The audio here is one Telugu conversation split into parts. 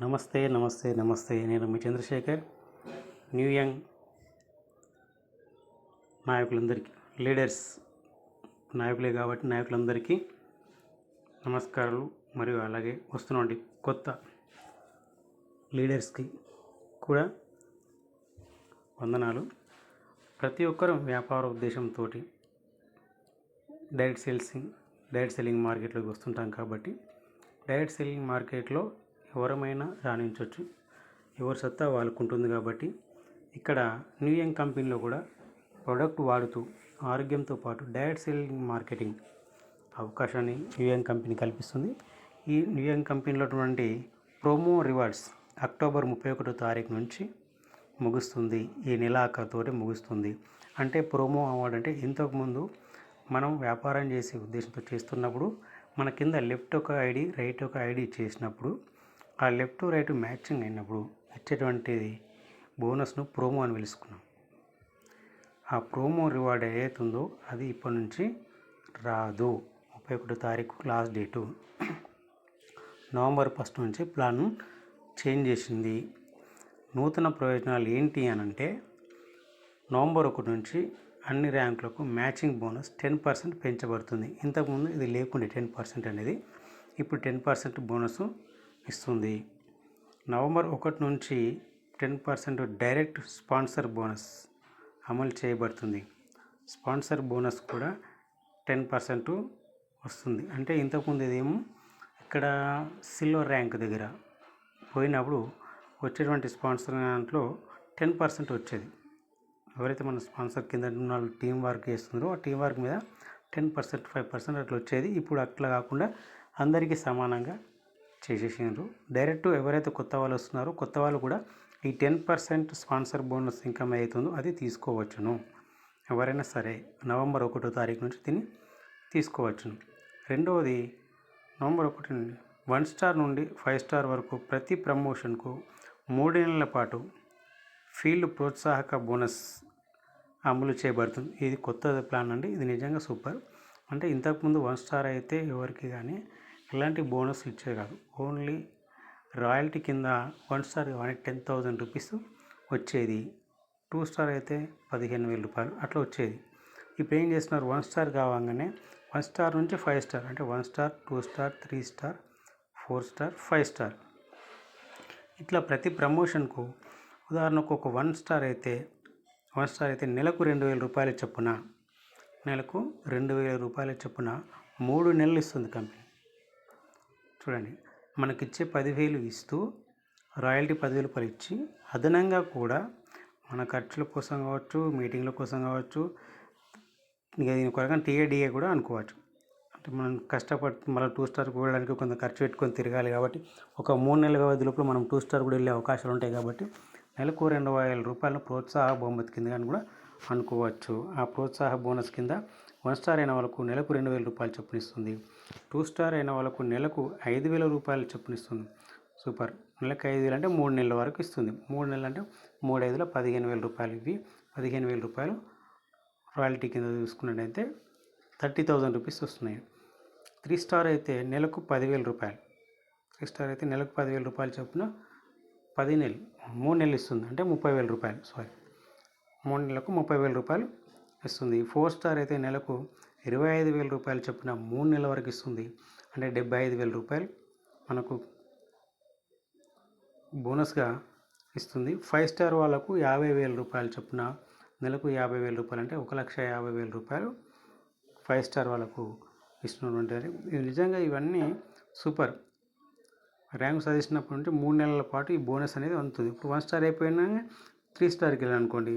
నమస్తే నమస్తే నమస్తే నేను మీ చంద్రశేఖర్. న్యూ యంగ్ నాయకులందరికీ, లీడర్స్ నాయకులే కాబట్టి నాయకులందరికీ నమస్కారాలు. మరియు అలాగే వస్తున్నటువంటి కొత్త లీడర్స్కి కూడా వందనాలు. ప్రతి ఒక్కరూ వ్యాపార ఉద్దేశంతో డైరెక్ట్ సెల్లింగ్ మార్కెట్లోకి వస్తుంటాం కాబట్టి డైరెక్ట్ సెల్లింగ్ మార్కెట్లో ఎవరమైనా రాణించవచ్చు, ఎవరి సత్తా వాళ్ళకు ఉంటుంది. కాబట్టి ఇక్కడ న్యూ యంగ్ కంపెనీలో కూడా ప్రోడక్ట్ వాడుతూ ఆరోగ్యంతో పాటు డైరెక్ట్ సెల్లింగ్ మార్కెటింగ్ అవకాశాన్ని న్యూ యంగ్ కంపెనీ కల్పిస్తుంది. ఈ న్యూ యంగ్ కంపెనీలో ఉన్నటువంటి ప్రోమో రివార్డ్స్ అక్టోబర్ 31వ తారీఖు నుంచి ముగుస్తుంది. ఈ నెలాఖరుతోటి ముగుస్తుంది. అంటే ప్రోమో అవార్డు అంటే ఇంతకుముందు మనం వ్యాపారం చేసే ఉద్దేశంతో చేస్తున్నప్పుడు మన కింద లెఫ్ట్ ఒక ఐడి, రైట్ ఒక ఐడి చేసినప్పుడు ఆ లెఫ్ట్ రైట్ మ్యాచింగ్ అయినప్పుడు ఇచ్చేటువంటిది బోనస్ను ప్రోమో అని పిలుచుకున్నాం. ఆ ప్రోమో రివార్డ్ ఏదైతుందో అది ఇప్పటి నుంచి రాదు. 31వ తారీఖు లాస్ట్ డేటు. నవంబర్ 1 నుంచి ప్లాన్ చేంజ్ చేసింది. నూతన ప్రయోజనాలు ఏంటి అని అంటే, నవంబర్ 1 నుంచి అన్ని ర్యాంకులకు మ్యాచింగ్ బోనస్ 10% పెంచబడుతుంది. ఇంతకుముందు ఇది లేకుండే 10% అనేది, ఇప్పుడు 10% బోనస్ ఇస్తుంది. నవంబర్ 1 నుంచి 10% డైరెక్ట్ స్పాన్సర్ బోనస్ అమలు చేయబడుతుంది. స్పాన్సర్ బోనస్ కూడా 10% వస్తుంది. అంటే ఇంతకుముందు ఇదేమో ఇక్కడ సిల్వర్ ర్యాంక్ దగ్గర పోయినప్పుడు వచ్చేటువంటి స్పాన్సర్ దాంట్లో 10% వచ్చేది. ఎవరైతే మన స్పాన్సర్ కింద ఉన్న టీం వర్క్ చేస్తుందో ఆ టీం వర్క్ మీద 10%, 5% అట్లా వచ్చేది. ఇప్పుడు అట్లా కాకుండా అందరికీ సమానంగా చేసేసారు. డైరెక్ట్ ఎవరైతే కొత్త వాళ్ళు వస్తున్నారో కొత్త వాళ్ళు కూడా ఈ 10% స్పాన్సర్ బోనస్ ఇన్కమ్ అవుతుందో అది తీసుకోవచ్చును. ఎవరైనా సరే నవంబర్ 1వ తారీఖు నుంచి దీన్ని తీసుకోవచ్చును. రెండవది, నవంబర్ 1 నుండి 1 స్టార్ నుండి 5 స్టార్ వరకు ప్రతి ప్రమోషన్కు 3 నెలల పాటు ఫీల్డ్ ప్రోత్సాహక బోనస్ అమలు చేయబడుతుంది. ఇది కొత్త ప్లాన్ అండి. ఇది నిజంగా సూపర్. అంటే ఇంతకుముందు 1 స్టార్ అయితే ఎవరికి కానీ ఎలాంటి బోనస్ ఇచ్చేది కాదు. ఓన్లీ రాయల్టీ కింద 1 స్టార్ కానీ 10,000 రూపీస్ వచ్చేది. 2 స్టార్ అయితే 15,000 రూపాయలు అట్లా వచ్చేది. ఇప్పుడు ఏం చేస్తున్నారు, 1 స్టార్ కావాగానే 1 స్టార్ నుంచి 5 స్టార్ అంటే 1 star, 2 star, 3 star, 4 star, 5 star ఇట్లా ప్రతి ప్రమోషన్కు ఉదాహరణకు ఒక 1 స్టార్ అయితే నెలకు 2,000 రూపాయల చొప్పున 3 నెలలు ఇస్తుంది కంపెనీ. చూడండి, మనకిచ్చే 10,000 ఇస్తూ రాయల్టీ 10,000 రూపాయలు ఇచ్చి అదనంగా కూడా మన ఖర్చుల కోసం కావచ్చు, మీటింగ్ల కోసం కావచ్చు, ఇక దీని కొరగా టీఏడిఏ కూడా అనుకోవచ్చు. అంటే మనం కష్టపడి మళ్ళీ 2 స్టార్కి వెళ్ళడానికి కొంత ఖర్చు పెట్టుకొని తిరగాలి కాబట్టి ఒక 3 నెలల వ్యవధి లోపల మనం 2 స్టార్ కూడా వెళ్ళే అవకాశాలు ఉంటాయి. కాబట్టి నెలకు 2,000 రూపాయలను ప్రోత్సాహ బహుమతి కింద అని కూడా అనుకోవచ్చు. ఆ ప్రోత్సాహ బోనస్ కింద 1 స్టార్ అయిన వాళ్ళకు నెలకు 2,000 రూపాయలు చొప్పున ఇస్తుంది. 2 స్టార్ అయిన వాళ్ళకు నెలకు 5,000 రూపాయలు చొప్పున ఇస్తుంది. సూపర్. నెలకు 5,000 అంటే 3 నెలల వరకు ఇస్తుంది. 3 నెలలు అంటే 3,500 15,000 రూపాయలు. ఇవి 15,000 రూపాయలు రాయల్టీ కింద చూసుకున్నట్టయితే 30,000 రూపీస్ వస్తున్నాయి. 3 స్టార్ అయితే నెలకు 10,000 రూపాయలు. 3 స్టార్ అయితే నెలకు 10,000 రూపాయలు చొప్పున 10 నెలలు 3 నెలలు ఇస్తుంది. అంటే 30,000 రూపాయలు. 3 నెలలకు 30,000 రూపాయలు ఇస్తుంది. 4 స్టార్ అయితే నెలకు 25,000 రూపాయలు చొప్పున 3 నెలల వరకు ఇస్తుంది. అంటే 75,000 రూపాయలు మనకు బోనస్గా ఇస్తుంది. 5 స్టార్ వాళ్ళకు 50,000 రూపాయలు చొప్పున నెలకు 50,000 రూపాయలు అంటే 1,50,000 రూపాయలు 5 స్టార్ వాళ్ళకు ఇస్తున్నటువంటి. ఇది నిజంగా ఇవన్నీ సూపర్. ర్యాంక్ సాధించినప్పటి నుంచి 3 నెలల పాటు ఈ బోనస్ అనేది అందుతుంది. ఇప్పుడు 1 స్టార్ అయిపోయినా 3 స్టార్కి వెళ్ళాలనుకోండి,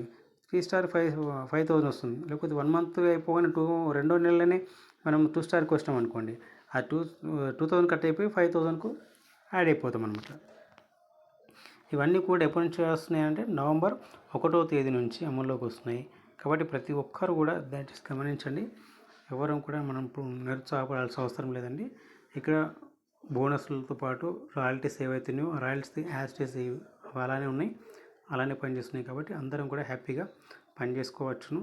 3 స్టార్ 5,000 వస్తుంది. లేకపోతే 1 మంత్ అయిపోగానే రెండో నెలలోనే మనం 2 స్టార్కి వచ్చినాం అనుకోండి, ఆ 2,000 కట్ అయిపోయి 5,000కు యాడ్ అయిపోతాం అనమాట. ఇవన్నీ కూడా ఎప్పటి నుంచి వస్తున్నాయి అంటే నవంబర్ 1వ తేదీ నుంచి అమల్లోకి వస్తున్నాయి. కాబట్టి ప్రతి ఒక్కరు కూడా దయచేసి గమనించండి. ఎవరు కూడా మనం నిరుత్సాహపడాల్సిన అవసరం లేదండి. ఇక్కడ బోనస్లతో పాటు రాయల్టీస్ ఏవైతున్నాయో ఆ రాయల్టీస్ యాస్టేస్ అలానే ఉన్నాయి, అలానే పనిచేస్తున్నాయి. కాబట్టి అందరం కూడా హ్యాపీగా పనిచేసుకోవచ్చును.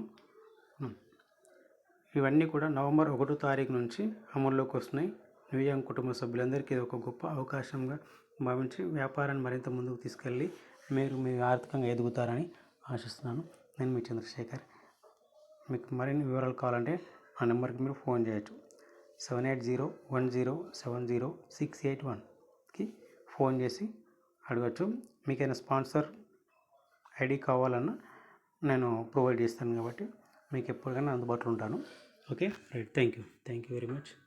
ఇవన్నీ కూడా నవంబర్ 1వ తారీఖు నుంచి అమల్లోకి వస్తున్నాయి. న్యూ యంగ్ కుటుంబ సభ్యులందరికీ ఇది ఒక గొప్ప అవకాశంగా భావించి వ్యాపారాన్ని మరింత ముందుకు తీసుకెళ్ళి మీరు ఆర్థికంగా ఎదుగుతారని ఆశిస్తున్నాను. నేను మీ చంద్రశేఖర్. మీకు మరిన్ని వివరాలు కావాలంటే ఆ నెంబర్కి మీరు ఫోన్ చేయొచ్చు. 7801070681కి ఫోన్ చేసి అడగచ్చు. మీకైనా స్పాన్సర్ ఐడి కావాలన్నా నేను ప్రొవైడ్ చేస్తాను కాబట్టి మీకు ఎప్పటికైనా అందుబాటులో ఉంటాను. Okay right. Thank you very much.